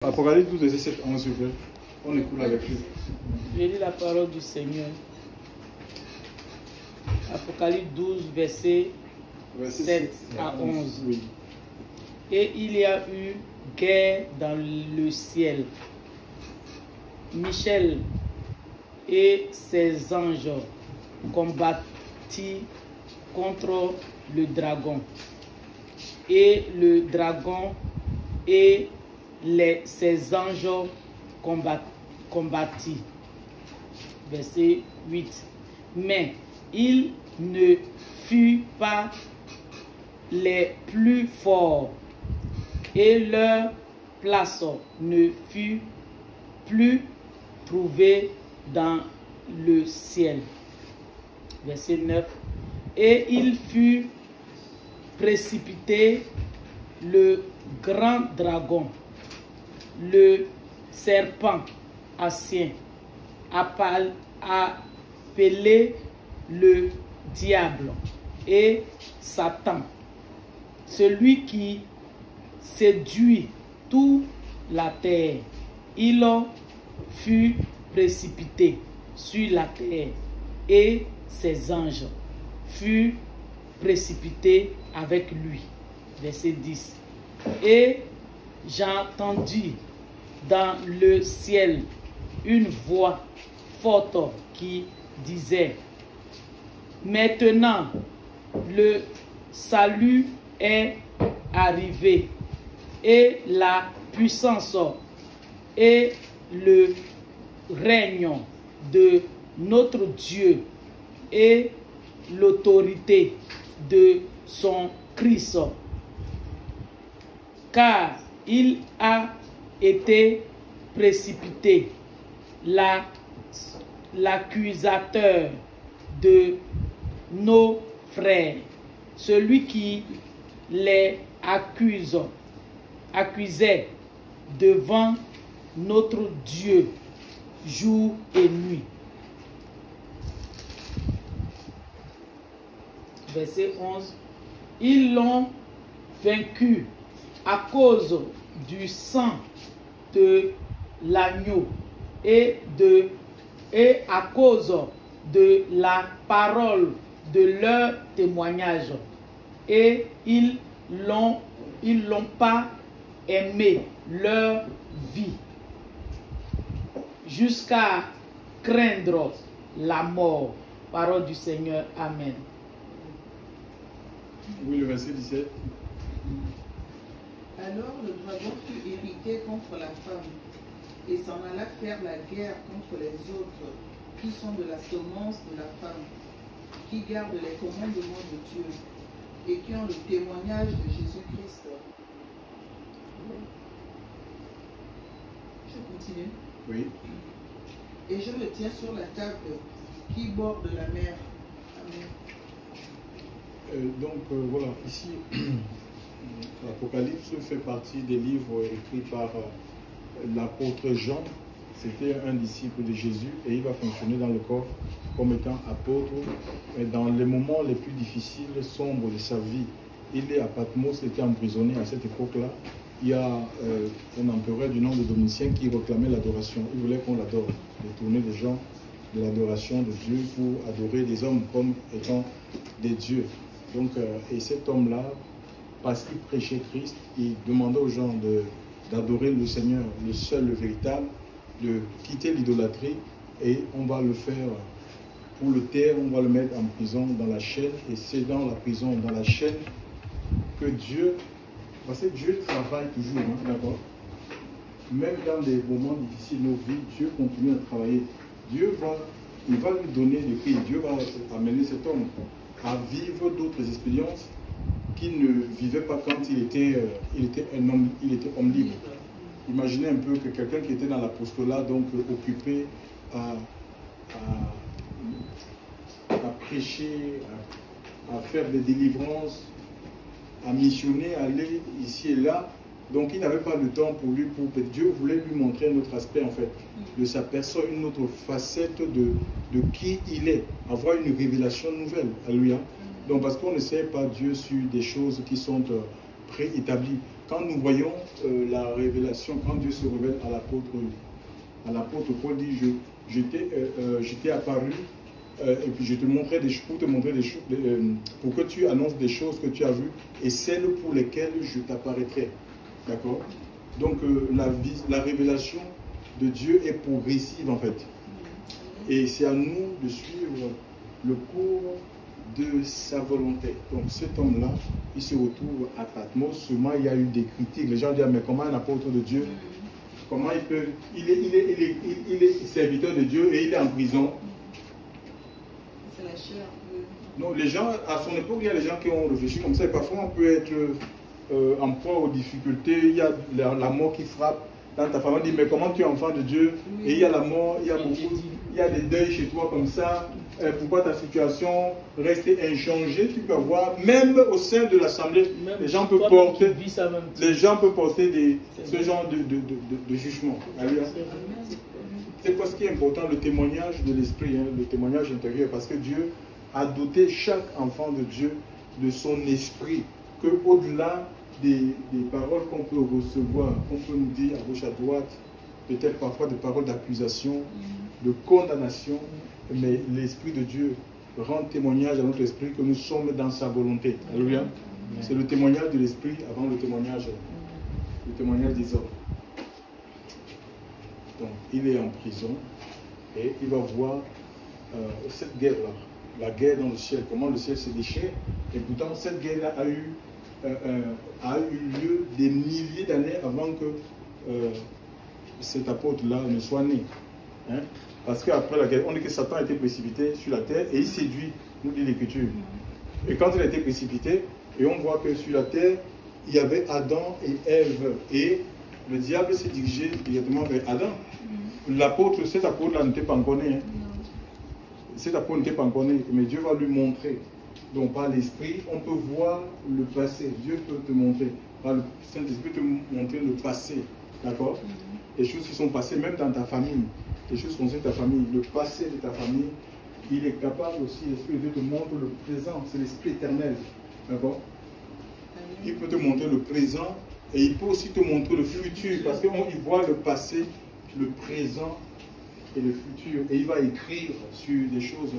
Apocalypse 12, verset 7, 11, s'il vous plaît. On écoute la lecture. Je lis la parole du Seigneur. Apocalypse 12, verset 7 à 11. Oui. Et il y a eu guerre dans le ciel. Michel et ses anges combattirent contre le dragon. Et le dragon et ses anges combattirent. Verset 8. Mais ils ne furent pas les plus forts, et leur place ne fut plus trouvée dans le ciel. Verset 9. Et il fut précipité, le grand dragon, le serpent ancien, appelé le diable et Satan, celui qui séduit toute la terre. Il fut précipité sur la terre et ses anges furent précipités avec lui. Verset 10. Et j'entendis dans le ciel une voix forte qui disait: maintenant le salut est arrivé, et la puissance et le règne de notre Dieu et l'autorité de son Christ, car il a été précipité, l'accusateur de nos frères, celui qui les accusait devant notre Dieu jour et nuit. Verset 11. Ils l'ont vaincu à cause du sang de l'agneau et à cause de la parole de leur témoignage, et ils l'ont pas aimé leur vie jusqu'à craindre la mort. Parole du Seigneur. Amen. Oui, le verset 17. Alors le dragon fut irrité contre la femme et s'en alla faire la guerre contre les autres qui sont de la semence de la femme, qui gardent les commandements de Dieu et qui ont le témoignage de Jésus-Christ. Je continue. Oui. Et je le tiens sur la table qui borde la mer. Amen. Voilà, ici, l'Apocalypse fait partie des livres écrits par l'apôtre Jean. C'était un disciple de Jésus et il va fonctionner dans le corps comme étant apôtre. Mais dans les moments les plus difficiles, sombres de sa vie, il est à Patmos, il était emprisonné à cette époque-là. Il y a un empereur du nom de Domitien qui réclamait l'adoration. Il voulait qu'on l'adore, détourner les gens de l'adoration de Dieu pour adorer des hommes comme étant des dieux. Et cet homme-là, parce qu'il prêchait Christ, il demandait aux gens d'adorer le Seigneur, le seul, le véritable, de quitter l'idolâtrie, et on va le faire pour le taire, on va le mettre en prison, dans la chaîne, et c'est dans la prison, dans la chaîne, que Dieu, parce que Dieu travaille toujours, hein, d'accord? Même dans des moments difficiles de nos vies, Dieu continue à travailler. Il va lui donner des prix, Dieu va amener cet homme à vivre d'autres expériences qu'il ne vivait pas quand il était un homme, il était homme libre. Imaginez un peu que quelqu'un qui était dans l'apostolat, donc occupé à prêcher, à faire des délivrances, à missionner, à aller ici et là. Donc il n'avait pas le temps pour lui, Dieu voulait lui montrer un autre aspect en fait, de sa personne, une autre facette de qui il est, avoir une révélation nouvelle. Alléluia. Donc parce qu'on ne sait pas Dieu sur des choses qui sont préétablies. quand nous voyons la révélation, quand Dieu se révèle à l'apôtre Paul dit, je t'ai apparu et puis je te montrais des choses, pour te montrer des choses, pour que tu annonces des choses que tu as vues et celles pour lesquelles je t'apparaîtrai. D'accord? Donc la révélation de Dieu est progressive en fait. Et c'est à nous de suivre le cours de sa volonté. Donc cet homme-là, il se retrouve à Patmos. Sûrement il y a eu des critiques. Les gens disent, mais comment un apôtre de Dieu, comment il peut... Il est serviteur de Dieu et il est en prison. C'est la chair. Non, les gens, à son époque, il y a des gens qui ont réfléchi comme ça. Et parfois, on peut être en proie aux difficultés. Il y a la mort qui frappe dans ta famille. On dit, mais comment tu es enfant de Dieu? Et il y a la mort, il y a beaucoup... Il y a des deuils chez toi comme ça. Pourquoi ta situation reste inchangée? Tu peux voir, même au sein de l'assemblée, les gens peuvent porter, ce genre de jugement. C'est quoi ce qui est important? Le témoignage de l'esprit, hein, le témoignage intérieur, parce que Dieu a doté chaque enfant de Dieu de son esprit, que au-delà des paroles qu'on peut recevoir, qu'on peut nous dire à gauche, à droite, peut-être parfois des paroles d'accusation, de condamnation, mais l'Esprit de Dieu rend témoignage à notre esprit que nous sommes dans sa volonté. Alléluia. C'est le témoignage de l'Esprit avant le témoignage des hommes. Donc, il est en prison et il va voir cette guerre-là, la guerre dans le ciel, comment le ciel se déchire. Et pourtant, cette guerre-là a eu lieu des milliers d'années avant que cet apôtre-là ne soit né. Hein? Parce qu'après la guerre, on dit que Satan a été précipité sur la terre et il séduit, nous dit l'Écriture. Et quand il a été précipité, et on voit que sur la terre, il y avait Adam et Ève. Et le diable s'est dirigé directement vers Adam. Cet apôtre-là n'était pas encore né. Hein? Cet apôtre n'était pas encore né, mais Dieu va lui montrer. Donc par l'Esprit, on peut voir le passé. Dieu peut te montrer. Par le Saint-Esprit peut te montrer le passé. D'accord? Les choses qui sont passées, même dans ta famille. Les choses qui concernent ta famille. Le passé de ta famille, il est capable aussi, l'Esprit de Dieu te montre le présent. C'est l'Esprit éternel. D'accord? Il peut te montrer le présent et il peut aussi te montrer le futur. Parce qu'il voit le passé, le présent et le futur. Et il va écrire sur des choses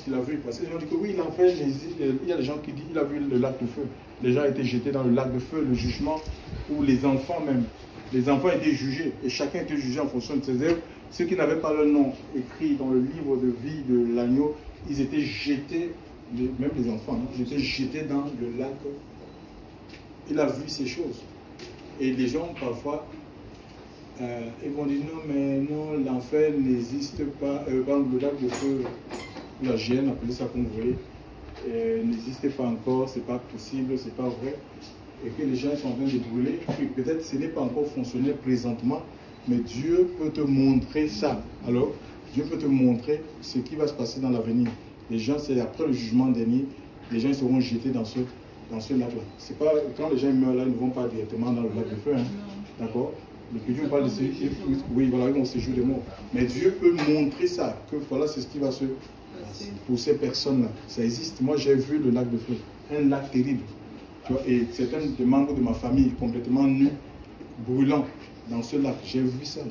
qu'il a vues. Parce que les gens disent que oui, il a fait, il y a des gens qui disent qu'il a vu le lac de feu. Les gens étaient jetés dans le lac de feu, le jugement, ou les enfants même. Les enfants étaient jugés, et chacun était jugé en fonction de ses œuvres. Ceux qui n'avaient pas leur nom écrit dans le livre de vie de l'agneau, ils étaient jetés, même les enfants, hein, ils étaient jetés dans le lac. Il a vu ces choses. Et les gens, parfois, ils vont dire non, mais non, l'enfer n'existe pas. Le lac de feu, la Gêne, appelez ça comme vous voulez, n'existe pas encore, c'est pas possible, c'est pas vrai. Et que les gens sont en train de brûler, peut-être ce n'est pas encore fonctionnel présentement, mais Dieu peut te montrer ça. Alors, Dieu peut te montrer ce qui va se passer dans l'avenir. Les gens, c'est après le jugement dernier, les gens seront jetés dans ce lac-là. C'est pas, quand les gens meurent là, ils ne vont pas directement dans le lac de feu. Hein. D'accord? Le Dieu parle de celui qui, oui, voilà, ils vont séjour des morts. Mais Dieu peut montrer ça, que voilà, c'est ce qui va se passer pour ces personnes-là. Ça existe. Moi, j'ai vu le lac de feu, un lac terrible. Tu vois, et certains des membres de ma famille complètement nus, brûlants dans ce lac. J'ai vu ça.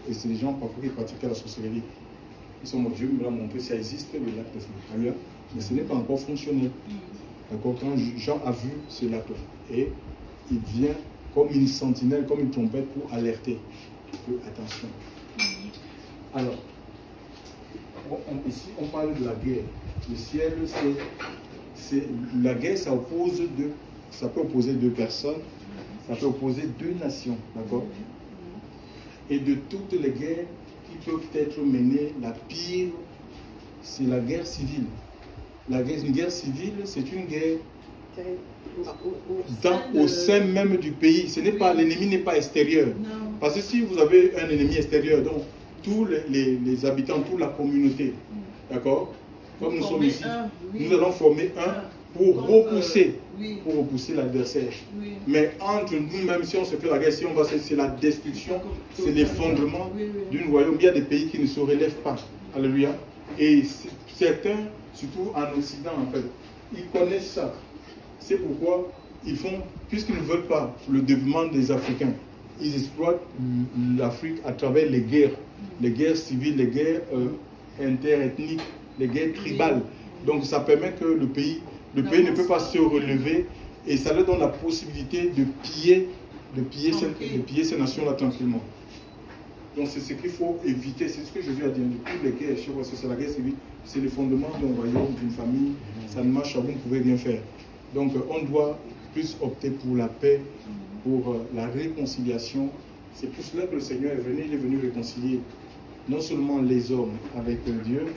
Et c'est des gens parfois qui pratiquaient la sorcellerie. Ils sont, mon Dieu me l'a montré, ça existe le lac de feu. Mais ce n'est pas encore fonctionnel. D'accord? Quand Jean a vu ce lac-là, et il vient comme une sentinelle, comme une trompette pour alerter. Attention. Alors, ici on parle de la guerre. Le ciel, la guerre, ça peut opposer deux personnes, ça peut opposer deux nations, d'accord? Et de toutes les guerres qui peuvent être menées, la pire, c'est la guerre civile. Une guerre civile, c'est une guerre au sein même du pays. L'ennemi n'est pas extérieur. Non. Parce que si vous avez un ennemi extérieur, donc tous les habitants, toute la communauté, d'accord? Comme nous sommes ici, nous allons former un pour repousser l'adversaire. Oui. Mais entre nous-mêmes, si on se fait la guerre, c'est la destruction, c'est l'effondrement d'une royaume. Il y a des pays qui ne se relèvent pas. Alléluia. Et certains, surtout en Occident, en fait, ils connaissent ça. C'est pourquoi ils font, puisqu'ils ne veulent pas le développement des Africains, ils exploitent l'Afrique à travers les guerres civiles, les guerres interethniques, les guerres tribales. Donc ça permet que le pays ne peut pas se relever et ça leur donne la possibilité de piller ces nations-là tranquillement. Donc c'est ce qu'il faut éviter, c'est ce que Jésus a dit, toutes les guerres, c'est la guerre civile, c'est le fondement d'un royaume, d'une famille, ça ne marche pas, vous ne pouvez rien faire. Donc on doit plus opter pour la paix, pour la réconciliation. C'est pour cela que le Seigneur il est venu réconcilier non seulement les hommes avec Dieu,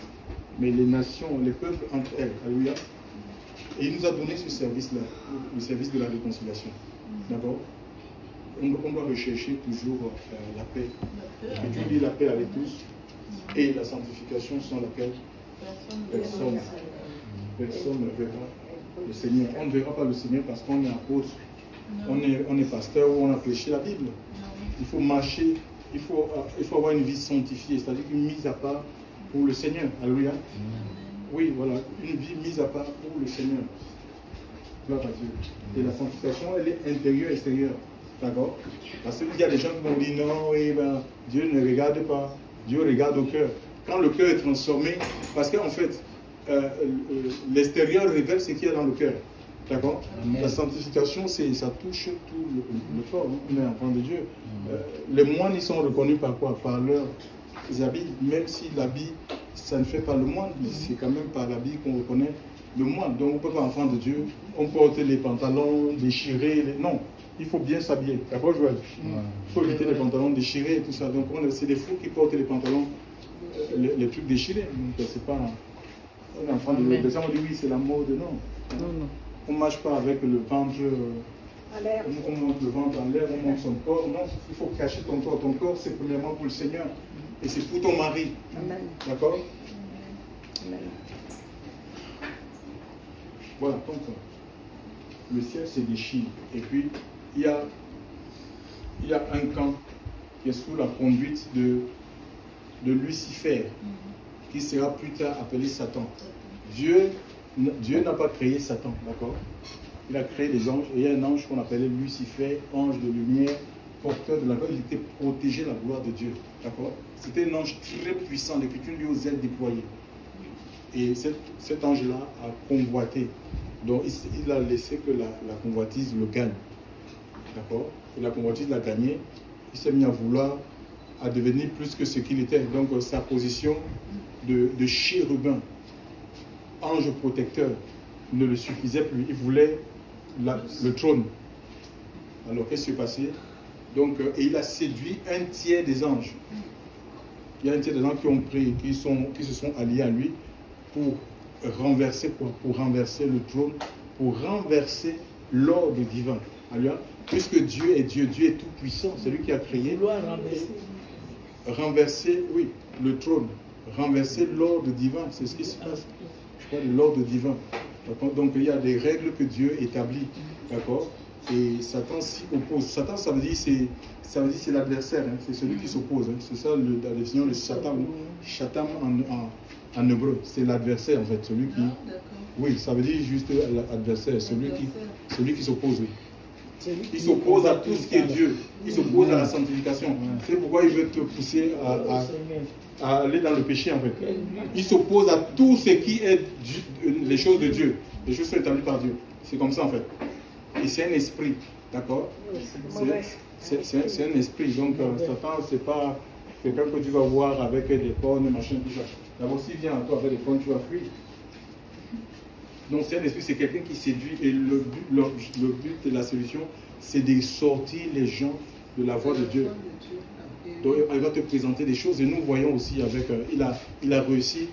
mais les nations, les peuples entre elles. Alléluia. Et il nous a donné ce service-là, le service de la réconciliation. D'accord? On doit rechercher toujours la paix. Et Dieu dit la paix avec tous et la sanctification sans laquelle personne ne verra le Seigneur. On ne verra pas le Seigneur parce qu'on est apôtre, on est pasteur ou on a prêché la Bible. Il faut marcher, il faut avoir une vie sanctifiée, c'est-à-dire une mise à part pour le Seigneur. Alléluia. Oui, voilà, une vie mise à part pour le Seigneur. Gloire à Dieu. Et la sanctification, elle est intérieure et extérieure. D'accord? Parce qu'il y a des gens qui vont dire non, oui, ben, Dieu ne regarde pas. Dieu regarde au cœur. Quand le cœur est transformé, parce qu'en fait, l'extérieur révèle ce qu'il y a dans le cœur. D'accord? La sanctification, ça touche tout le corps. On est enfant de Dieu. Les moines, ils sont reconnus par quoi? Par leurs habits. Même si l'habit, ça ne fait pas le moine, c'est quand même par l'habit qu'on reconnaît le moine. Donc on ne peut pas enfant de Dieu. On porte les pantalons déchirés. Non. Il faut bien s'habiller. D'accord, Joël? Il faut éviter les pantalons déchirés et tout ça. Donc, c'est des fous qui portent les pantalons, les trucs déchirés. Donc, c'est pas un enfant de Dieu. Les gens ont dit oui, c'est la mode. Non. On ne marche pas avec le ventre. On monte le ventre en l'air, on monte son corps. Non, il faut cacher ton corps. Ton corps, c'est premièrement pour le Seigneur. Et c'est pour ton mari. D'accord? Voilà, donc. Le ciel se déchire. Et puis, il y a un camp qui est sous la conduite de Lucifer, qui sera plus tard appelé Satan. Dieu n'a pas créé Satan, d'accord? Il a créé des anges, et il y a un ange qu'on appelait Lucifer, ange de lumière, porteur de la gloire. Il était protégé de la gloire de Dieu, d'accord? C'était un ange très puissant, l'Écriture lui aux ailes déployées. Et cet ange-là a convoité. Donc il a laissé que la convoitise le gagne. D'accord? Et la convoitise l'a gagné. Il s'est mis à vouloir, à devenir plus que ce qu'il était. Donc sa position de chérubin, ange protecteur, ne le suffisait plus. Il voulait le trône. Alors qu'est-ce qui s'est passé? Donc, et il a séduit un tiers des anges. Il y a un tiers des anges qui ont pris, qui se sont alliés à lui pour renverser quoi? Pour renverser le trône, pour renverser l'ordre divin. Alléluia. Puisque Dieu est Dieu, Dieu est tout puissant, c'est lui qui a créé. Renverser, oui, le trône, renverser l'ordre divin, c'est ce qui se passe. Je crois l'ordre divin. Donc il y a des règles que Dieu établit, d'accord? Et Satan s'y oppose. Satan, ça veut dire c'est l'adversaire, hein? C'est celui qui s'oppose. Hein? C'est ça la définition de Satan. Satan en hébreu, c'est l'adversaire en fait, celui qui. Oui, ça veut dire juste l'adversaire, celui qui s'oppose. Oui. Il s'oppose à tout ce qui est Dieu. Il s'oppose à la sanctification. C'est pourquoi il veut te pousser à aller dans le péché en fait. Il s'oppose à tout ce qui est les choses de Dieu. Les choses sont établies par Dieu. C'est comme ça en fait. Et c'est un esprit, d'accord? C'est un esprit. Donc Satan, c'est pas quelqu'un que tu vas voir avec des cornes, machin, tout ça. D'abord, s'il vient à toi avec des cornes, tu vas fuir. Donc c'est un esprit, c'est quelqu'un qui séduit. Et le but de la solution, c'est de sortir les gens de la voie de Dieu. Donc il va te présenter des choses. Et nous voyons aussi avec, il a réussi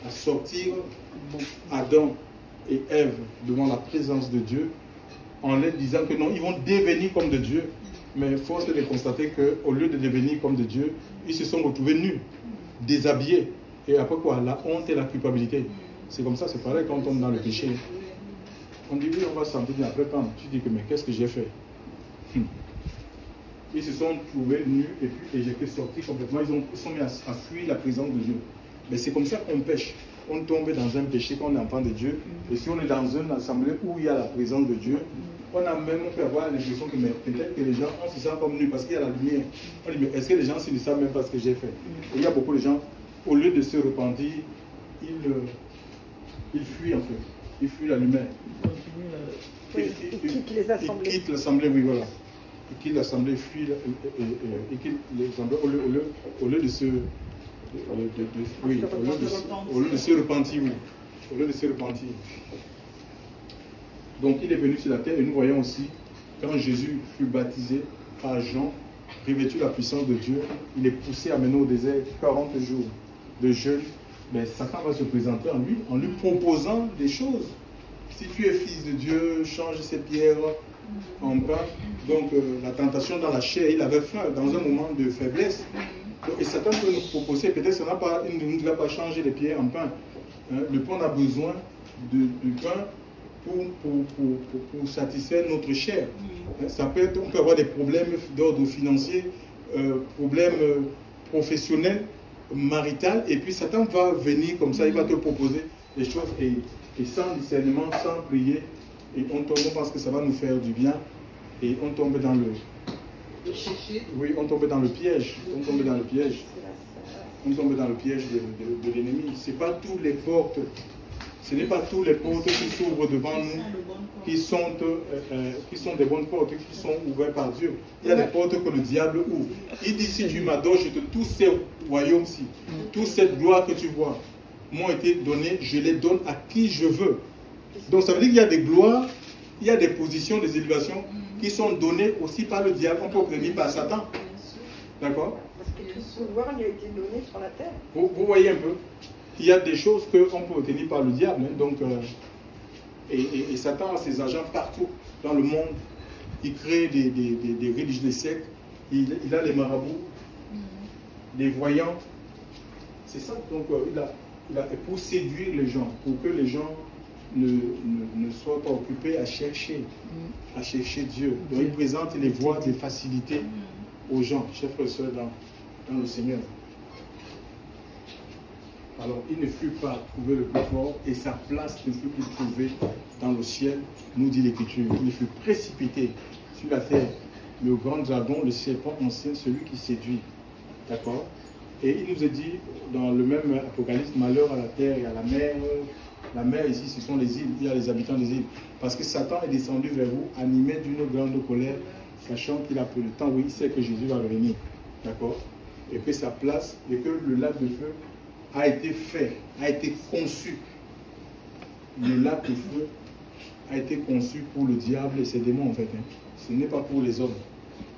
à sortir Adam et Ève devant la présence de Dieu en leur disant que non, ils vont devenir comme de Dieu. Mais force est de constater qu'au lieu de devenir comme de Dieu, ils se sont retrouvés nus, déshabillés. Et après quoi? La honte et la culpabilité. C'est comme ça, c'est pareil quand on tombe dans le péché. On dit oui, on va se sentir bien. Après quand tu dis que mais qu'est-ce que j'ai fait? Ils se sont trouvés nus et puis j'étais sorti complètement. Ils sont mis à fuir la présence de Dieu. Mais c'est comme ça qu'on pêche. On tombe dans un péché quand on est enfant de Dieu. Et si on est dans une assemblée où il y a la présence de Dieu, on peut avoir l'impression que peut-être que les gens, on se sent comme nus parce qu'il y a la lumière. On dit, mais est-ce que les gens ne savent même pas ce que j'ai fait? Et il y a beaucoup de gens, au lieu de se repentir, ils fuient en fait. Ils fuient la lumière. Ils quittent les assemblées. Ils quittent l'assemblée, oui, voilà. Ils quittent l'assemblée, fuient, ils quittent l'assemblée au lieu de se... au lieu de se repentir, oui. Au lieu de se repentir. Donc il est venu sur la terre et nous voyons aussi, quand Jésus fut baptisé par Jean, revêtu de la puissance de Dieu, il est poussé à mener au désert 40 jours de jeûne. Mais Satan va se présenter en lui proposant des choses. Si tu es fils de Dieu, change ces pierres en pain. Donc la tentation dans la chair, il avait faim dans un moment de faiblesse. Et Satan peut nous proposer, peut-être il ne va pas changer les pierres en pain. Le pain, on a besoin du pain pour satisfaire notre chair. Ça peut être, on peut avoir des problèmes d'ordre financier, problèmes professionnels, marital, et puis Satan va venir comme ça, il va te proposer des choses, et sans discernement, sans prier, et on pense que ça va nous faire du bien, et on tombe dans le... Oui, on tombe dans le piège. On tombe dans le piège. On tombe dans le piège de l'ennemi. Ce n'est pas toutes les portes. Ce n'est pas toutes les portes qui s'ouvrent devant nous, qui sont des bonnes portes, qui sont ouvertes par Dieu. Il y a des portes que le diable ouvre. Il dit, si tu m'adores, tous ces royaumes-ci, toute cette gloire que tu vois, m'ont été donnés, je les donne à qui je veux. Donc ça veut dire qu'il y a des gloires, il y a des positions, des élévations qui sont données aussi par le diable, on peut obtenir par Satan. D'accord? Parce que tout ce pouvoir lui a été donné sur la terre. Vous voyez un peu, il y a des choses qu'on peut obtenir par le diable. Hein, donc, et Satan a ses agents partout dans le monde. Il crée des religions, des sectes. Il a les marabouts, les voyants. C'est ça. Donc, pour séduire les gens, pour que les gens ne soient pas occupés à chercher Dieu. Donc, il présente les voies des facilités aux gens, chers frères et sœurs, dans le Seigneur. Alors, il ne fut pas trouvé le plus fort et sa place ne fut plus trouvée dans le ciel, nous dit l'Écriture. Il fut précipité sur la terre, le grand dragon, le serpent ancien, celui qui séduit. D'accord? Et il nous est dit, dans le même Apocalypse, malheur à la terre et à la mer. La mer ici, ce sont les îles, il y a les habitants des îles. Parce que Satan est descendu vers vous, animé d'une grande colère, sachant qu'il a peu de temps, oui, il sait que Jésus va revenir. D'accord? Et que sa place, et que le lac de feu a été fait, a été conçu. Le lac de feu a été conçu pour le diable et ses démons en fait. Hein. Ce n'est pas pour les hommes.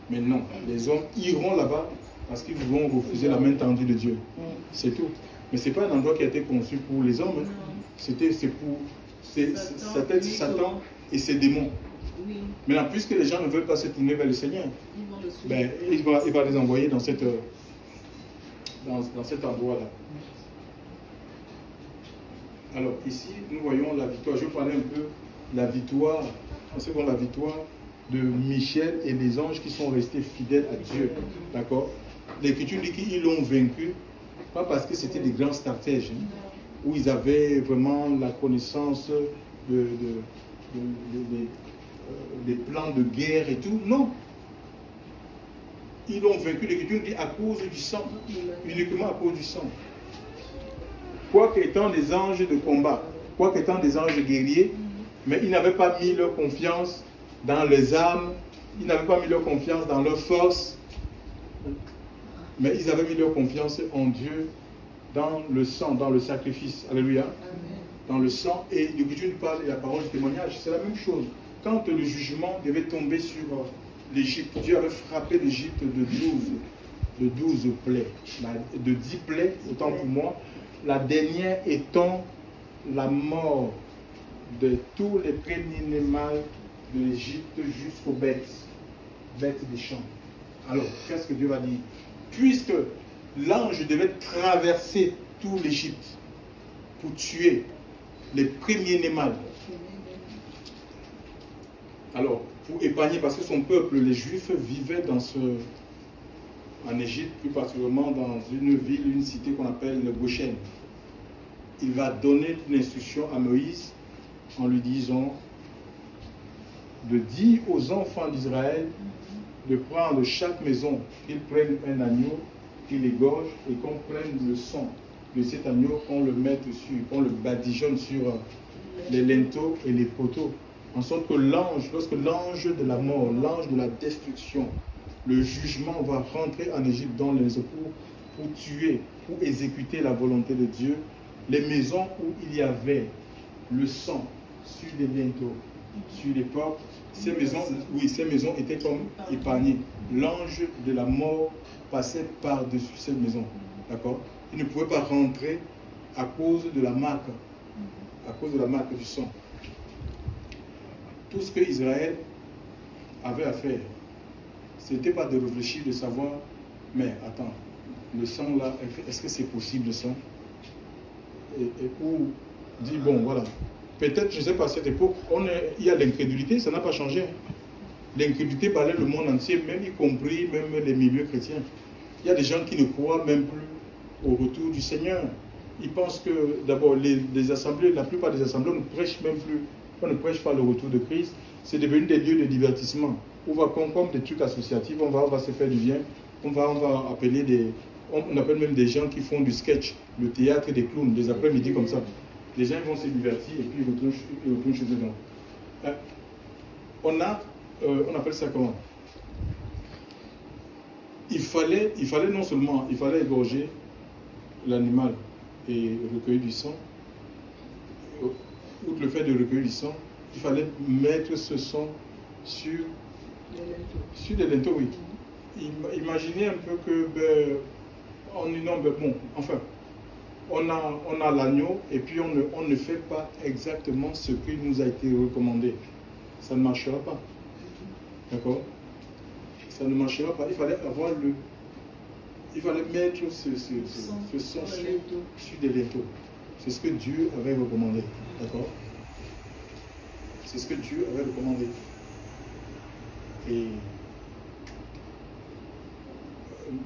Mais non, les hommes iront là-bas parce qu'ils vont refuser la main tendue de Dieu. C'est tout. Mais ce n'est pas un endroit qui a été conçu pour les hommes. Hein. C'est pour Satan et ses démons. Oui. Maintenant, puisque les gens ne veulent pas se tourner vers le Seigneur, il va les envoyer dans cet endroit-là. Alors ici, nous voyons la victoire. Je vais parler un peu de la victoire, la victoire de Michel et les anges qui sont restés fidèles à Dieu. D'accord? L'Écriture dit qu'ils l'ont vaincu, pas parce que c'était des grands stratèges, hein, où ils avaient vraiment la connaissance des plans de guerre et tout. Non. Ils l'ont vaincu, l'Écriture dit, à cause du sang. Uniquement à cause du sang. Quoique étant des anges de combat, quoique étant des anges guerriers, mais ils n'avaient pas mis leur confiance dans les armes, ils n'avaient pas mis leur confiance dans leur force, mais ils avaient mis leur confiance en Dieu, dans le sang, dans le sacrifice. Alléluia. Dans le sang. Et l'Écriture parle de la parole du témoignage. C'est la même chose. Quand le jugement devait tomber sur l'Égypte, Dieu avait frappé l'Égypte de 12 plaies. De 10 plaies, autant pour moi. La dernière étant la mort de tous les premiers mâles de l'Égypte jusqu'aux bêtes des champs. Alors, qu'est-ce que Dieu va dire? Puisque l'ange devait traverser tout l'Égypte pour tuer les premiers mâles. Alors, pour épargner, parce que son peuple, les Juifs, vivaient en Égypte, plus particulièrement dans une ville, une cité qu'on appelle le Goshen. Il va donner une instruction à Moïse en lui disant de dire aux enfants d'Israël de prendre chaque maison, qu'ils prennent un agneau, qu'ils l'égorgent et qu'on prenne le sang de cet agneau, qu'on le mette sur, qu'on le badigeonne sur les linteaux et les poteaux, en sorte que l'ange, lorsque l'ange de la mort, l'ange de la destruction, le jugement va rentrer en Égypte dans les eaux pour tuer, pour exécuter la volonté de Dieu, les maisons où il y avait le sang sur les linteaux, sur les portes, ces maisons, oui, ces maisons étaient comme épargnées. L'ange de la mort passait par-dessus cette maison. D'accord? Il ne pouvait pas rentrer à cause de la marque, du sang. Tout ce que Israël avait à faire, ce n'était pas de réfléchir, de savoir, mais attends, le sang là, est-ce que c'est possible ça? Ou dire, bon, voilà. Peut-être, je ne sais pas, à cette époque, il y a l'incrédulité, ça n'a pas changé. L'incrédulité parlait le monde entier, même y compris même les milieux chrétiens. Il y a des gens qui ne croient même plus au retour du Seigneur. Ils pensent que, d'abord, les assemblées, la plupart des assemblées, on ne prêche même plus. On ne prêche pas le retour de Christ. C'est devenu des lieux de divertissement. On va comme des trucs associatifs, on va se faire du bien. On va appeler on appelle même des gens qui font du sketch, le théâtre des clowns, des après-midi comme ça. Les gens vont se divertir et puis ils retournent chez eux. On appelle ça comment? Il fallait non seulement, il fallait égorger l'animal et recueillir du sang. Outre le fait de recueillir du sang, il fallait mettre ce sang sur les linteaux, oui. Imaginez un peu que, on a l'agneau et puis on ne fait pas exactement ce qui nous a été recommandé. Ça ne marchera pas. D'accord? Ça ne marchera pas. Il fallait mettre ce sang sur des linteaux. C'est ce que Dieu avait recommandé. D'accord? C'est ce que Dieu avait recommandé. Et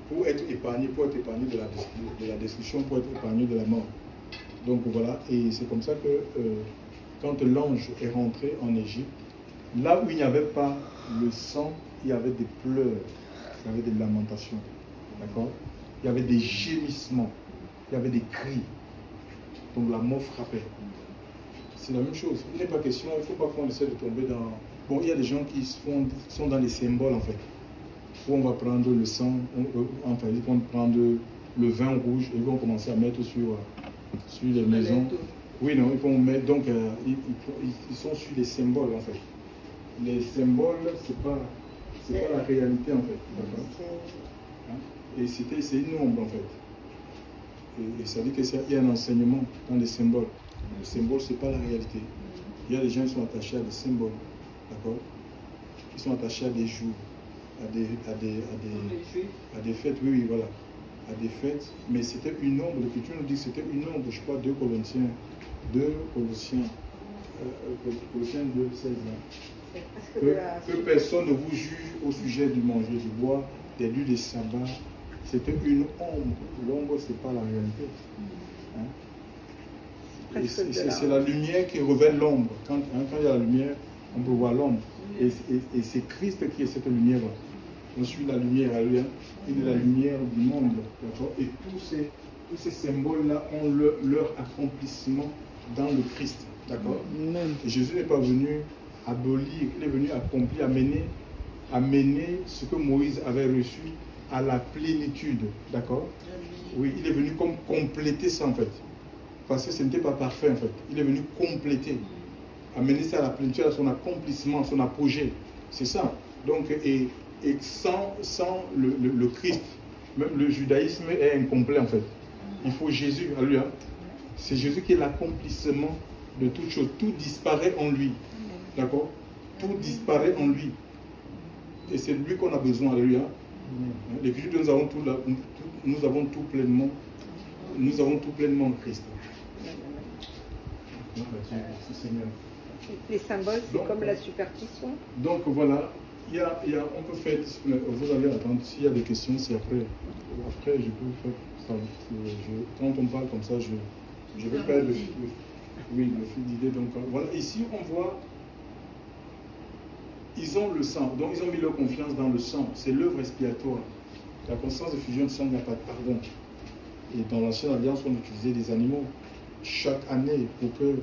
pour être épargné de la destruction, pour être épargné de la mort. Donc voilà, et c'est comme ça que quand l'ange est rentré en Égypte, là où il n'y avait pas le sang, il y avait des pleurs, il y avait des lamentations, d'accord? Il y avait des gémissements, il y avait des cris. Donc la mort frappait. C'est la même chose. Il n'est pas question, il ne faut pas qu'on essaie de tomber dans... Bon, il y a des gens qui sont dans les symboles en fait. Où on va prendre le sang, enfin ils vont prendre le vin rouge et ils vont commencer à mettre sur les maisons. Oui, non, ils vont mettre, donc ils sont sur les symboles en fait. Les symboles, c'est pas la réalité en fait. D'accord? Hein? Et c'est une ombre en fait. Et ça dit qu'il y a un enseignement dans les symboles. Le symbole, c'est pas la réalité. Il y a des gens qui sont attachés à des symboles. D'accord? Ils sont attachés à des jours. À des fêtes, oui, voilà, à des fêtes, mais c'était une ombre, l'Écriture nous dit que c'était une ombre, je crois, 2 Colossiens 2, 16 ans. Que personne ne vous juge au sujet du manger, du boire, des lieux des sabbats, c'était une ombre, l'ombre c'est pas la réalité. Hein? C'est la lumière qui révèle l'ombre, quand il y a la lumière, on peut voir l'ombre. Et c'est Christ qui est cette lumière-là. Je suis la lumière à lui. Il est la lumière du monde. Et tous ces symboles-là ont leur accomplissement dans le Christ. D'accord? Et Jésus n'est pas venu abolir, il est venu accomplir, amener ce que Moïse avait reçu à la plénitude. D'accord? Oui, il est venu comme compléter ça en fait. Parce que ce n'était pas parfait en fait. Il est venu compléter. Amener ça à la plénitude, à son accomplissement, à son apogée. C'est ça. Donc, et sans le Christ, même le judaïsme est incomplet en fait. Il faut Jésus, alléluia. C'est Jésus qui est l'accomplissement de toutes choses. Tout disparaît en lui. D'accord? Tout disparaît en lui. Et c'est de lui qu'on a besoin, alléluia. L'Écriture, nous avons tout pleinement. Nous avons tout pleinement en Christ. Les symboles, c'est comme la superstition. Donc voilà, On peut faire, vous allez attendre, s'il y a des questions, c'est après. Après, je peux faire ça. Quand on parle comme ça, je vais faire le fil d'idée. Donc, voilà, ici, on voit, ils ont le sang, donc ils ont mis leur confiance dans le sang. C'est l'œuvre expiatoire. La constance de fusion de sang n'a pas de pardon. Et dans l'ancienne alliance, on utilisait des animaux chaque année pour que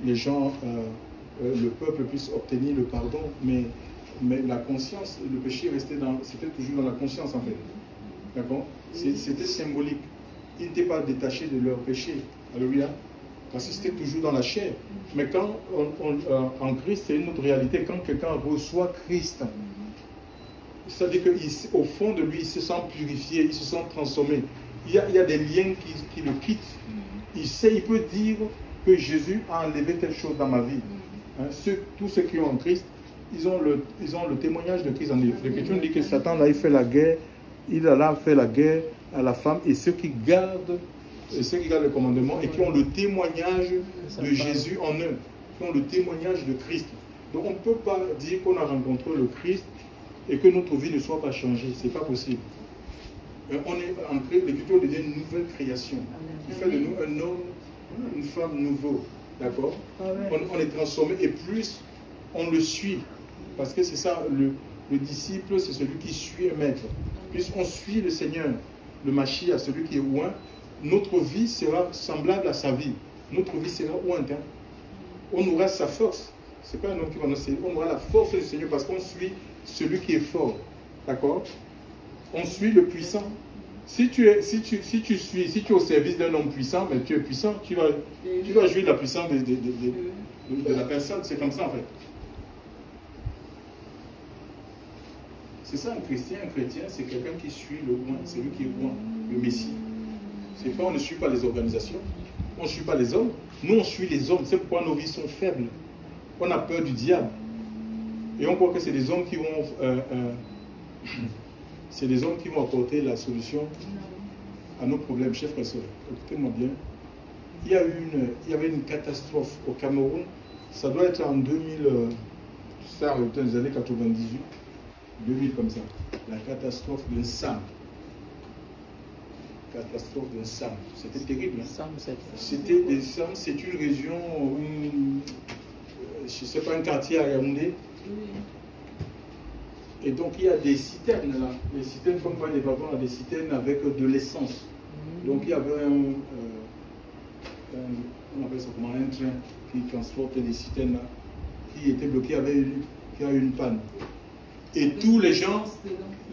les gens, le peuple puisse obtenir le pardon. Mais la conscience, le péché c'était toujours dans la conscience en fait. D'accord? C'était symbolique. Ils n'étaient pas détachés de leur péché. Alléluia. Parce que c'était toujours dans la chair. Mais quand en Christ, c'est une autre réalité. Quand quelqu'un reçoit Christ, c'est-à-dire qu'au fond de lui, il se sent purifié, il se sent transformé. Il y a des liens qui le quittent. Il peut dire que Jésus a enlevé quelque chose dans ma vie. Hein, tous ceux qui ont en Christ, ils ont le témoignage de Christ en eux. L'Écriture dit que Satan, là, il fait la guerre. Il a là fait la guerre à la femme. Et ceux qui gardent le commandement et qui ont le témoignage de Jésus en eux, qui ont le témoignage de Christ. Donc on ne peut pas dire qu'on a rencontré le Christ et que notre vie ne soit pas changée. Ce n'est pas possible. On est entré, l'Écriture devient une nouvelle création. Il fait de nous un homme, une femme nouveau. D'accord? On est transformé et plus on le suit. Parce que c'est ça, le disciple, c'est celui qui suit un maître. Plus on suit le Seigneur, le Mashiach, celui qui est oint, notre vie sera semblable à sa vie. Notre vie sera ointe. Hein? On aura sa force. Ce n'est pas un homme qui va nous servir. On aura la force du Seigneur parce qu'on suit celui qui est fort. D'accord? On suit le puissant. Si tu es au service d'un homme puissant, mais tu es puissant, tu vas jouir de la puissance de la personne. C'est comme ça en fait. C'est ça un chrétien. Un chrétien, c'est quelqu'un qui suit le loin, celui qui est loin, le Messie. C'est pas on ne suit pas les organisations, on ne suit pas les hommes. Nous, on suit les hommes. C'est pourquoi nos vies sont faibles. On a peur du diable. Et on croit que c'est des hommes qui vont... c'est des hommes qui vont apporter la solution à nos problèmes. Chers frères et sœurs, écoutez-moi bien. Il y avait une catastrophe au Cameroun. Ça doit être en 2000, ça dans les années 98, 2000 comme ça. La catastrophe d'un SAM. Catastrophe d'un SAM. C'était terrible. Hein? C'était des SAM, c'est une région, je ne sais pas, un quartier à Yaoundé. Et donc il y a des citernes là, des citernes comme pas des wagons, des citernes avec de l'essence. Donc il y avait on appelle ça comment, un train qui transporte des citernes là, qui était bloqué, qui a eu une panne. Et tous les gens,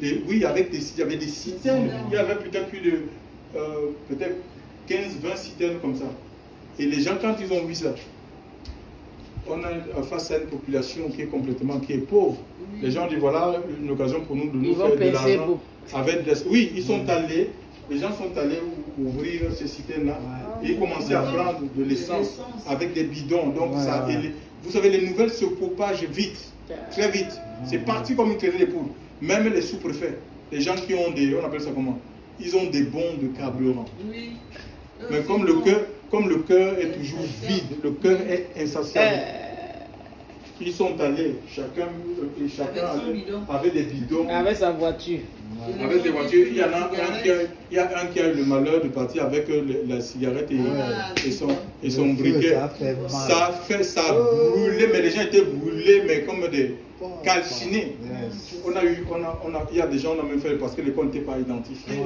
oui, avec il y avait des citernes, il y avait peut-être plus de peut-être 15-20 citernes comme ça. Et les gens, quand ils ont vu ça, on a face à une population qui est pauvre. Les gens disent voilà une occasion pour nous de nous faire de l'argent. Oui, ils sont allés, les gens sont allés ouvrir ces citernes-là et ils commençaient à prendre de l'essence avec des bidons. Donc ça, vous savez, les nouvelles se propagent vite, très vite. C'est parti comme une traînée de poudre. Même les sous-préfets, les gens qui ont on appelle ça comment? Ils ont des bons de carburant. Oui. Mais comme le cœur est toujours vide, le cœur est insatiable. Ils sont allés, chacun avait des bidons. Avec sa voiture. Avec des voitures. Il y a un qui a eu le malheur de partir avec la cigarette et son briquet. Ça a brûlé, mais les gens étaient brûlés, mais comme des calcinés. Il y a des gens, on a même fait parce que l'école n'était pas identifiée.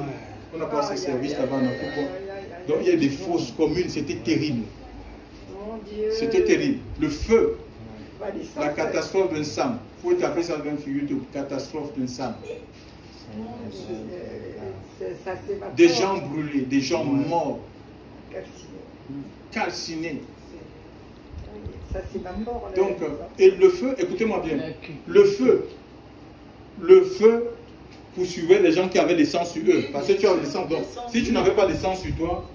On n'a pas ces services là-bas en Afrique. Donc il y a des fosses communes, c'était terrible. C'était terrible. Le feu, la catastrophe d'un SAM. Vous pouvez taper ça dans YouTube, catastrophe d'un SAM. Des gens brûlés, des gens morts, calcinés. Donc, et le feu, écoutez-moi bien, le feu poursuivait les gens qui avaient l'essence sur eux. Parce que tu as l'essence. Donc, si tu n'avais pas l'essence sur toi,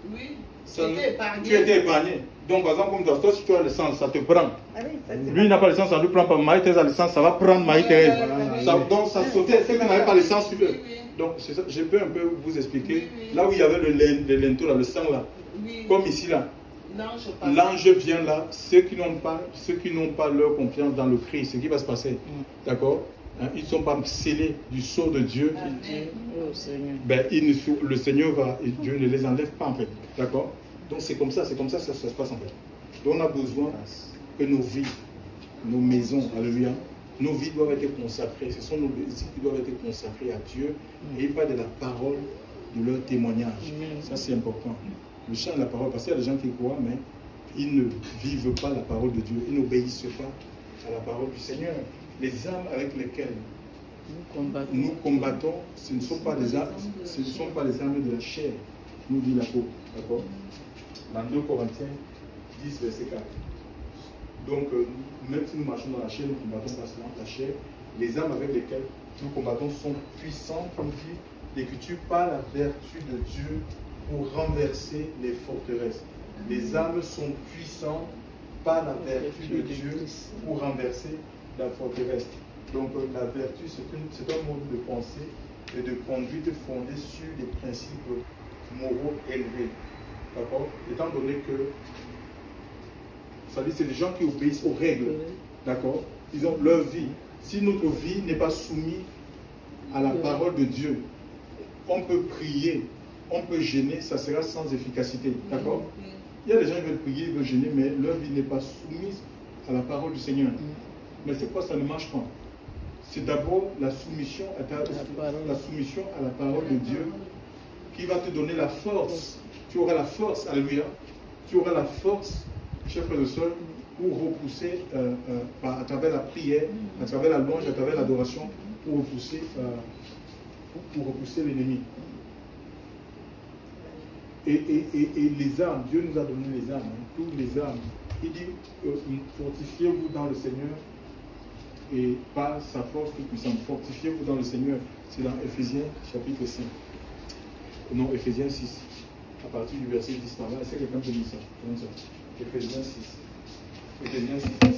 tu étais épargné. Donc, par exemple, comme toi, si tu as l'essence, ça te prend. Lui, il n'a pas l'essence, ça ne lui prend pas. Marie-Thérèse a l'essence, ça va prendre Marie-Thérèse. Donc, ça sautait. Ceux qui n'avaient pas l'essence sur eux. Donc, ça, je peux un peu vous expliquer. Là où il y avait le linteau, là, le sang, là. Comme ici, là. L'ange vient là. Ceux qui n'ont pas leur confiance dans le Christ, ce qui va se passer. D'accord? hein, ils ne sont pas scellés du sceau de Dieu, Oh, Seigneur. ben, le Seigneur va, et Dieu ne les enlève pas en fait. D'accord? Donc c'est comme ça que ça se passe en fait. Donc on a besoin que nos vies, nos maisons, alléluia, nos vies doivent être consacrées. Ce sont nos vies qui doivent être consacrées à Dieu et pas de la parole de leur témoignage. Ça c'est important. Le chant de la parole, parce qu'il y a des gens qui croient, mais ils ne vivent pas la parole de Dieu. Ils n'obéissent pas à la parole du Seigneur. Les armes avec lesquelles nous combattons, ce ne sont pas les armes, ce ne sont pas les armes de la chair, nous dit l'apôtre. D'accord? Dans 2 Corinthiens 10, verset 4. Donc, même si nous marchons dans la chair, nous ne combattons pas seulement la chair. Les armes avec lesquelles nous combattons sont puissantes, comme dit l'Écriture, par la vertu de Dieu pour renverser les forteresses. Les armes sont puissantes par la vertu de Dieu pour renverser la forteresse. Donc, la vertu, c'est un mode de pensée et de conduite fondé sur des principes moraux élevés. D'accord? Étant donné que, ça dit, c'est des gens qui obéissent aux règles. D'accord? Ils ont leur vie. Si notre vie n'est pas soumise à la parole de Dieu, on peut prier, on peut gêner, ça sera sans efficacité. D'accord? Il y a des gens qui veulent prier, ils veulent gêner, mais leur vie n'est pas soumise à la parole du Seigneur. Mais c'est quoi ça ne marche pas? C'est d'abord la soumission à la parole de Dieu qui va te donner la force. Tu auras la force, alléluia. Tu auras la force, chers frères et sœurs, pour repousser à travers la prière, à travers la louange, à travers l'adoration, pour repousser l'ennemi. Et les armes, Dieu nous a donné les armes, hein, toutes les armes. Il dit, fortifiez-vous dans le Seigneur et par sa force toute puissante. Fortifiez-vous dans le Seigneur. C'est dans Éphésiens chapitre 5. Non, Éphésiens 6. À partir du verset 10 par là. Est-ce que quelqu'un peut lire ça? Comme ça. Éphésiens 6. Éphésiens 6, 10.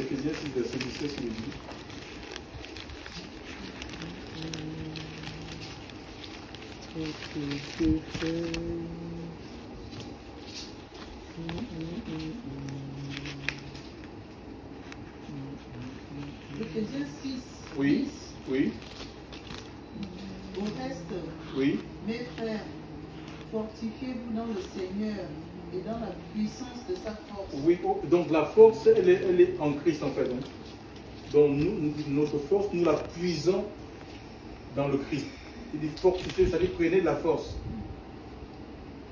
Éphésiens 6, verset 17, il dit. Éphésiens 6. Oui, 10. oui, Au reste, oui. mes frères, fortifiez-vous dans le Seigneur et dans la puissance de sa force. Oui, donc la force, elle est en Christ en fait. Hein. Donc notre force, nous la puisons dans le Christ. Il dit fortifier, c'est-à-dire prenez de la force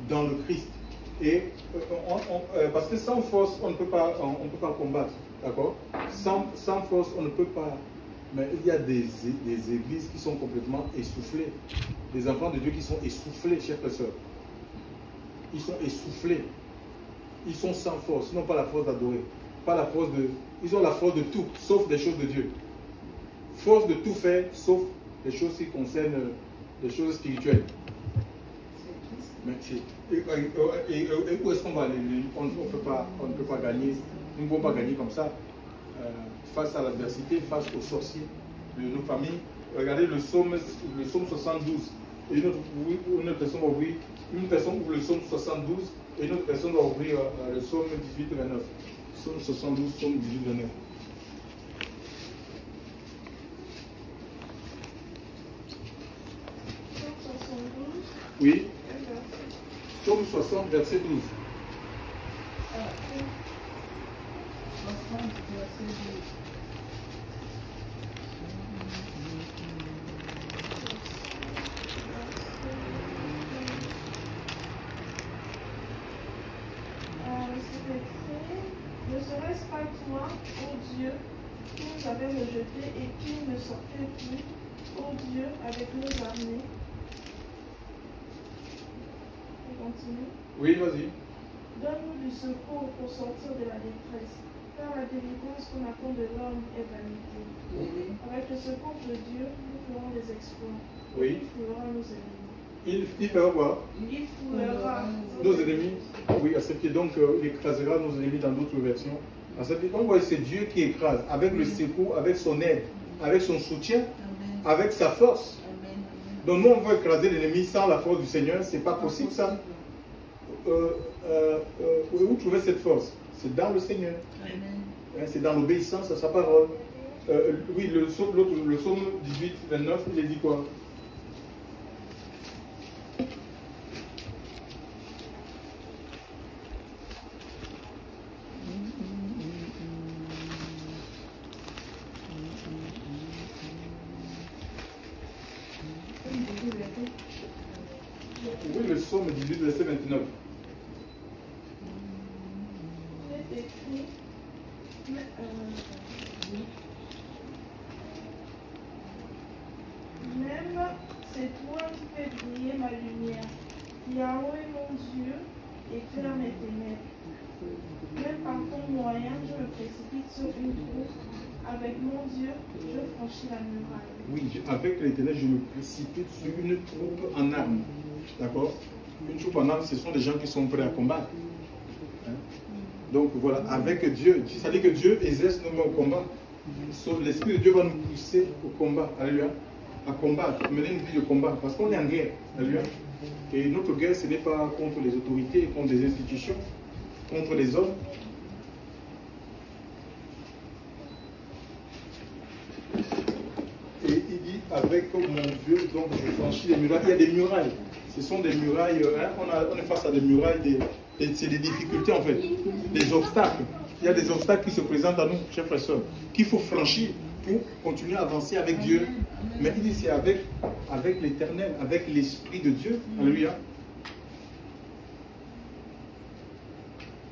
dans le Christ. Et parce que sans force, on ne peut pas combattre. D'accord? Sans force, on ne peut pas. Mais il y a des églises qui sont complètement essoufflées. Des enfants de Dieu qui sont essoufflés, chers frères et sœurs. Ils sont essoufflés. Ils sont sans force. Ils n'ont pas la force d'adorer. Pas la force de. Ils ont la force de tout, sauf des choses de Dieu. Force de tout faire, sauf des choses qui concernent les choses spirituelles. Mais et où est-ce qu'on va aller? On ne peut pas gagner. Nous ne pouvons pas gagner comme ça. Face à l'adversité, face aux sorciers de nos familles. Regardez le psaume 72. Et une personne va ouvrir, ouvre le psaume 72 et une autre personne va ouvrir le psaume 18 29. Psaume 72, psaume 18 29. Oui. Psaume 60, verset 12. 60, verset 12. Ne serait-ce pas toi, ô Dieu, qui nous avais rejetés et qui ne sortait plus, ô Dieu, avec nos armées? On continue. Oui, vas-y. Donne-nous du secours pour sortir de la détresse, car la délivrance qu'on attend de l'homme est vanité. Oui. Avec le secours de Dieu, nous ferons des exploits. Oui. Il foulera nos ennemis. Il fera quoi? Il foulera Nos ennemis. Oui, à ce pied. Donc, il écrasera nos ennemis dans d'autres versions. À ce pied. Donc, c'est Dieu qui écrase, avec le secours, avec son aide, avec son soutien, Amen. avec sa force. Amen. Donc, nous, on veut écraser l'ennemi sans la force du Seigneur. C'est pas possible, ça. Où trouver cette force? C'est dans le Seigneur. Amen. C'est dans l'obéissance à sa parole. Oui, le psaume 18, 29, il dit quoi? Oui, le psaume 18, verset 29. Il est écrit, même c'est toi qui fais briller ma lumière. Yahweh mon Dieu, éclaire mes ténèbres. Même par ton moyen, je me précipite sur une troupe. Avec mon Dieu, je franchis la muraille. Oui, avec l'Éternel, je me précipite sur une troupe en armes. D'accord? Une troupe en armes, ce sont des gens qui sont prêts à combattre. Hein? Donc voilà, avec Dieu, ça dit que Dieu exerce nos mains au combat. L'Esprit de Dieu va nous pousser au combat. Alléluia. À combattre, à mener une vie de combat. Parce qu'on est en guerre. Alléluia. Et notre guerre, ce n'est pas contre les autorités, contre les institutions, contre les hommes. Et il dit, avec mon Dieu, donc je franchis les murailles. Il y a des murailles. Ce sont des murailles, hein, on est face à des murailles, c'est des difficultés en fait, des obstacles. Il y a des obstacles qui se présentent à nous, chers frères et sœurs, qu'il faut franchir pour continuer à avancer avec Dieu. Mais il dit, c'est avec l'Éternel, avec l'Esprit de Dieu. Alléluia.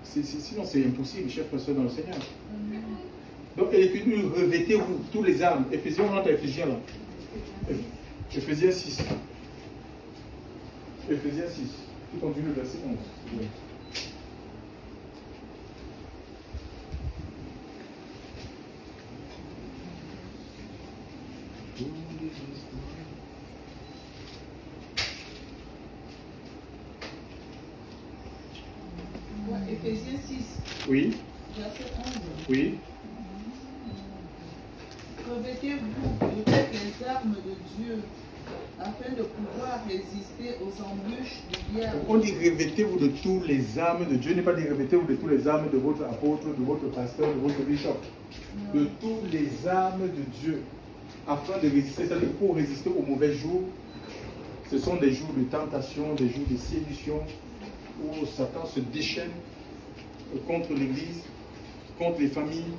Sinon, c'est impossible, chers frères et sœurs, dans le Seigneur. Donc, l'écriture, revêtez-vous tous les âmes. Éphésiens, on entre Éphésiens là. Éphésiens 6. Éphésiens 6. Tu continues le verset 11. Oui. Ouais, Éphésiens 6, Oui. verset 11. Oui. Revêtez-vous de toutes les armes de Dieu, afin de pouvoir résister aux embûches du diable. On dit revêtez-vous de tous les armes de Dieu, n'est pas dit revêtez-vous de tous les armes de votre apôtre, de votre pasteur, de votre bishop. De tous les armes de Dieu, afin de résister. C'est-à-dire pour résister aux mauvais jours. Ce sont des jours de tentation, des jours de séduction, où Satan se déchaîne contre l'Église, contre les familles.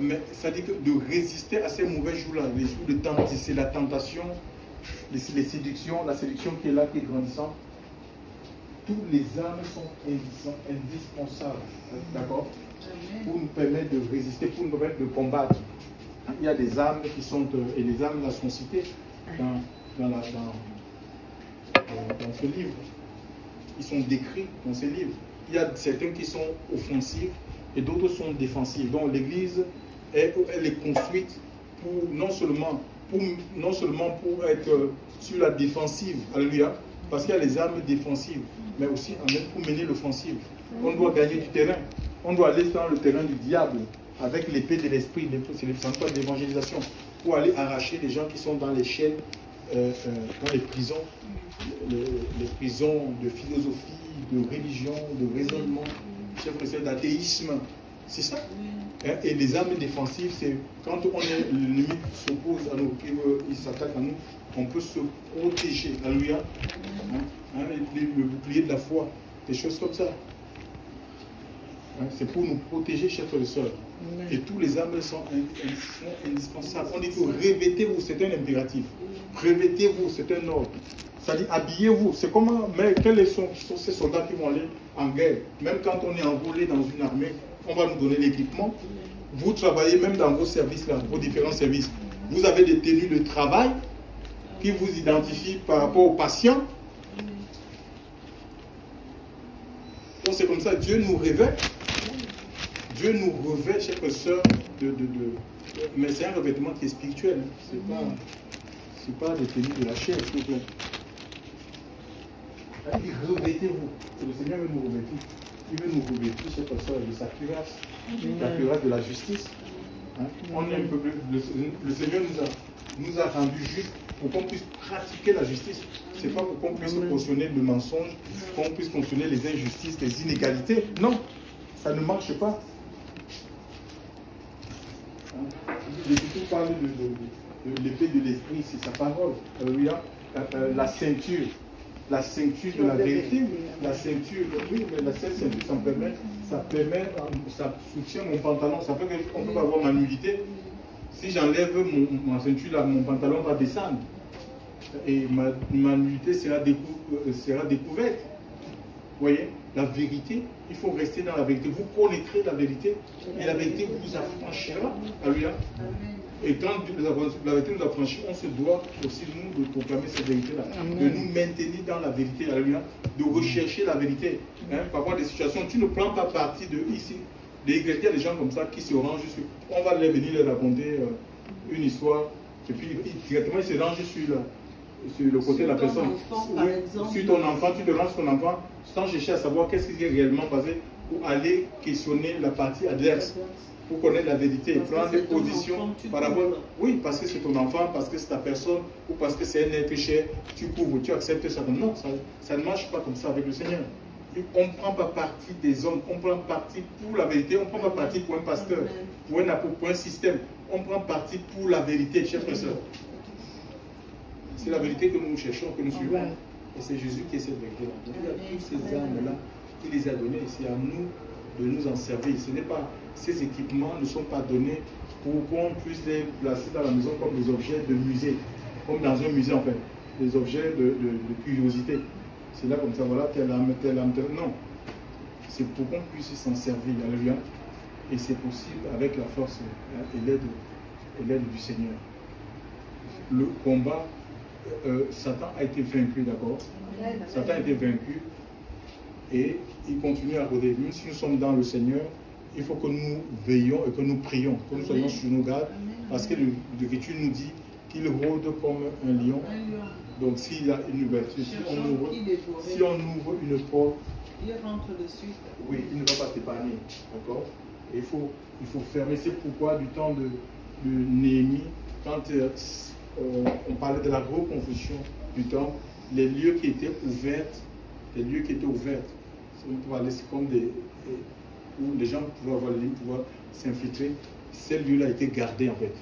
Mais ça dit que de résister à ces mauvais jours-là, les jours de tentation, c'est la tentation, les séductions, la séduction qui est là, qui est grandissante. Tous les armes sont indispensables, d'accord, pour nous permettre de résister, pour nous permettre de combattre. Il y a des armes qui sont, et les armes là sont citées dans ce livre. Ils sont décrits dans ces livres. Il y a certains qui sont offensifs et d'autres sont défensifs. Donc l'Église, elle est construite pour non seulement pour être sur la défensive, alléluia, parce qu'il y a les armes défensives, mais aussi pour mener l'offensive. On doit gagner du terrain. On doit aller dans le terrain du diable avec l'épée de l'esprit, c'est le centre d'évangélisation, pour aller arracher les gens qui sont dans les chaînes, dans les prisons de philosophie, de religion, de raisonnement, d'athéisme. C'est ça. Et les armes défensives, c'est quand l'ennemi s'oppose à nous, il s'attaque à nous, on peut se protéger. Alléluia. Le bouclier de la foi, des choses comme ça. C'est pour nous protéger, chers frères et sœurs. Et tous les armes sont indispensables. On dit que revêtez-vous, c'est un impératif. Revêtez-vous, c'est un ordre. Ça dit habillez-vous. C'est comment, mais quels sont ces soldats qui vont aller en guerre? Même quand on est enrôlé dans une armée, on va nous donner l'équipement. Vous travaillez même dans vos services là, vos différents services. Vous avez des tenues de travail qui vous identifient par rapport aux patients. Donc c'est comme ça, Dieu nous revêt. Dieu nous revêt, chers sœurs, mais c'est un revêtement qui est spirituel. C'est pas des tenues de la chair, s'il vous plaît. Revêtez-vous. Le Seigneur veut nous revêtir. Il veut nous revêtir, chers sœurs, de sa cuirasse, la cuirasse de la justice. On est un peu plus. Le Seigneur nous a rendus justes pour qu'on puisse pratiquer la justice. Ce n'est pas pour qu'on puisse cautionner le mensonge, pour qu'on puisse cautionner les injustices, les inégalités. Non. ça ne marche pas. L'Écriture parle de l'épée de l'esprit, c'est sa parole. Alléluia. La ceinture de la vérité, la ceinture, oui, mais la ceinture, ça soutient mon pantalon. Ça fait qu'on ne peut pas avoir ma nudité. Si j'enlève ma ceinture, là, mon pantalon va descendre. Et ma nudité sera découverte. Vous voyez, la vérité, il faut rester dans la vérité. Vous connaîtrez la vérité et la vérité vous affranchira. Alléluia. Et quand la vérité nous affranchit, on se doit aussi nous de proclamer cette vérité-là. De nous maintenir dans la vérité. Alléluia. De rechercher la vérité. Par rapport à des situations, tu ne prends pas parti de ici. Il y a des gens comme ça qui se rangent sur. On va venir leur raconter une histoire. Et puis directement, ils se rangent sur le côté de la personne. Sur ton enfant, tu te ranges sur ton enfant sans chercher à savoir qu'est-ce qui est réellement passé ou aller questionner la partie adverse pour connaître la vérité, prendre des positions par rapport. Oui, parce que c'est ton enfant, parce que c'est ta personne ou parce que c'est un être cher, tu couvres, tu acceptes ça. Non, ça ne marche pas comme ça avec le Seigneur. On ne prend pas parti des hommes, on prend parti pour la vérité, on ne prend pas parti pour un pasteur, pour un système, on prend parti pour la vérité, chers frères et sœurs. C'est la vérité que nous cherchons, que nous suivons. Et c'est Jésus qui est cette vérité-là. Donc il y a toutes ces armes-là qui les a données. C'est à nous de nous en servir. Ce n'est pas, ces équipements ne sont pas donnés pour qu'on puisse les placer dans la maison comme des objets de musée, comme dans un musée en fait, des objets de curiosité. C'est là comme ça, voilà, telle âme, non. C'est pour qu'on puisse s'en servir. Alléluia. Et c'est possible avec la force et l'aide du Seigneur. Le combat, Satan a été vaincu, d'accord? Satan a été vaincu et il continue à rôder. Même si nous sommes dans le Seigneur, il faut que nous veillons et que nous prions, que nous soyons sur nos gardes, parce que l'Écriture nous dit qu'il rôde comme un lion. Donc s'il a une ouverture, si on ouvre une porte, il rentre dessus. Oui, il ne va pas t'épargner, d'accord? Il faut fermer. C'est pourquoi du temps de Néhémie, quand on parlait de la reconstruction du temple, les lieux qui étaient ouverts, c'est comme où les gens pouvaient avoir les lignes, pouvoir s'infiltrer. Ces lieux-là étaient gardés en fait,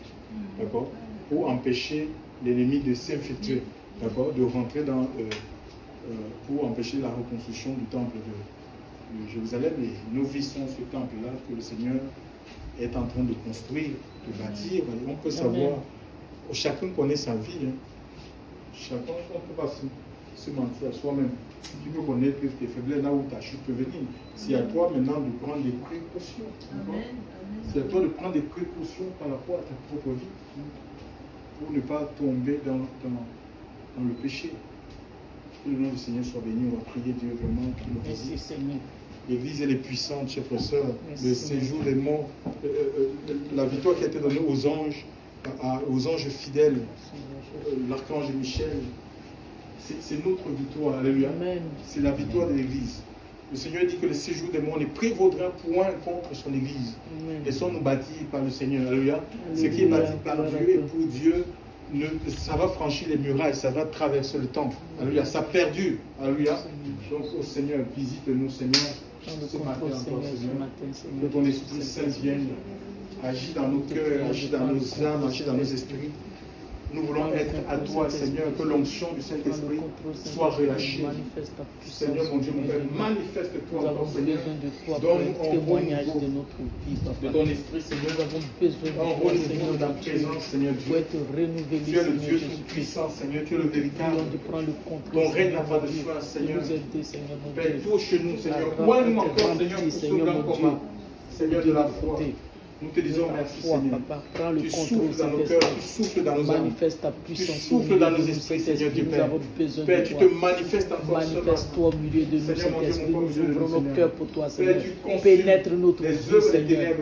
d'accord, pour empêcher l'ennemi de s'infiltrer, d'accord, de rentrer dans, pour empêcher la reconstruction du temple de Jérusalem. Et nous vissons ce temple-là que le Seigneur est en train de construire, de bâtir. On peut savoir, chacun connaît sa vie. Chacun, on ne peut pas se mentir à soi-même. Tu peux connaître tes faiblesses, là où ta chute peut venir. C'est à toi maintenant de prendre des précautions. C'est à toi de prendre des précautions par rapport à ta propre vie pour ne pas tomber dans le péché. Que le nom du Seigneur soit béni. On va prier Dieu vraiment. Merci Seigneur. L'Église, elle est puissante, chers frères et sœurs. Le séjour des morts, la victoire qui a été donnée aux anges fidèles, l'archange Michel, c'est notre victoire. Alléluia. C'est la victoire de l'Église. Le Seigneur dit que le séjour des morts ne prévaudra point contre son Église. Laissons-nous bâtir par le Seigneur. Alléluia. Ce qui est bâti par Dieu et pour Dieu, ça va franchir les murailles, ça va traverser le temps. Alléluia. Ça perdure. Alléluia. Donc, au Seigneur, visite-nous, Seigneur. Ce matin encore, Seigneur. Que ton Esprit Saint vienne, agis dans nos cœurs, agis dans nos âmes, agis dans nos esprits. Nous voulons être à toi, Seigneur, que l'onction du Saint-Esprit soit relâchée. Seigneur, mon Dieu, mon Père, manifeste-toi encore, Seigneur. Donne-nous un témoignage de notre vie, de ton esprit, Seigneur. Nous avons besoin de toi, Seigneur, de ta présence, Seigneur Dieu. Tu es le Dieu tout-puissant, Seigneur. Tu es le véritable. Ton règne n'a pas de fin, Seigneur. Père, touche-nous, Seigneur. Ouvre-nous encore, Seigneur, pour ce grand combat, Seigneur de la foi. Nous te disons merci, Seigneur. Tu souffles dans nos cœurs, tu souffles dans nos âmes. Tu souffles dans nos esprits, Seigneur Dieu Père. Père, tu te manifestes encore ce matin. Manifeste-toi au milieu de nous, Saint-Esprit. Nous ouvrons nos cœurs pour toi, Père, Seigneur. Pénètre notre vie, Seigneur.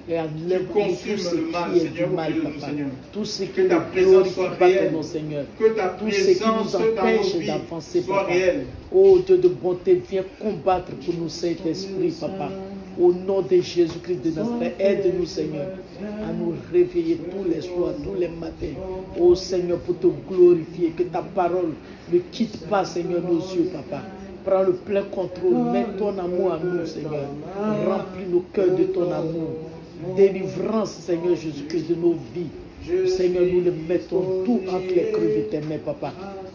Et enlève tout ce le mal, Seigneur, au milieu de nous, Seigneur. Tout ce qui ne glorifie pas ton nom, Seigneur. Que ta présence dans nos vies soit réelle. Oh Dieu de bonté, viens combattre pour nous, Saint-Esprit, Papa. Au nom de Jésus-Christ de Nazareth, aide-nous, Seigneur, à nous réveiller tous les soirs, tous les matins. Oh Seigneur, pour te glorifier, que ta parole ne quitte pas, Seigneur, nos yeux, Papa. Prends le plein contrôle. Mets ton amour à nous, Seigneur. Remplis nos cœurs de ton amour. Délivrance, Seigneur Jésus-Christ, de nos vies. Seigneur, nous le mettons tout entre les creux de tes mains, Papa.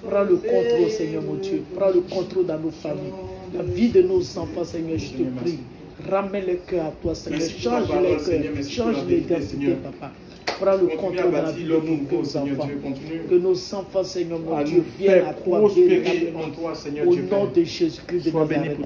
Prends le contrôle, Seigneur, mon Dieu. Prends le contrôle dans nos familles. La vie de nos enfants, Seigneur, je te prie. Ramène le cœur à toi, Seigneur. Change les cœurs. Change les identités, Papa. Prends le contrôle dans la vie de nos enfants. Que nos enfants, Seigneur, mon Dieu, viennent à toi véritablement. Au nom de Jésus-Christ de Nazareth.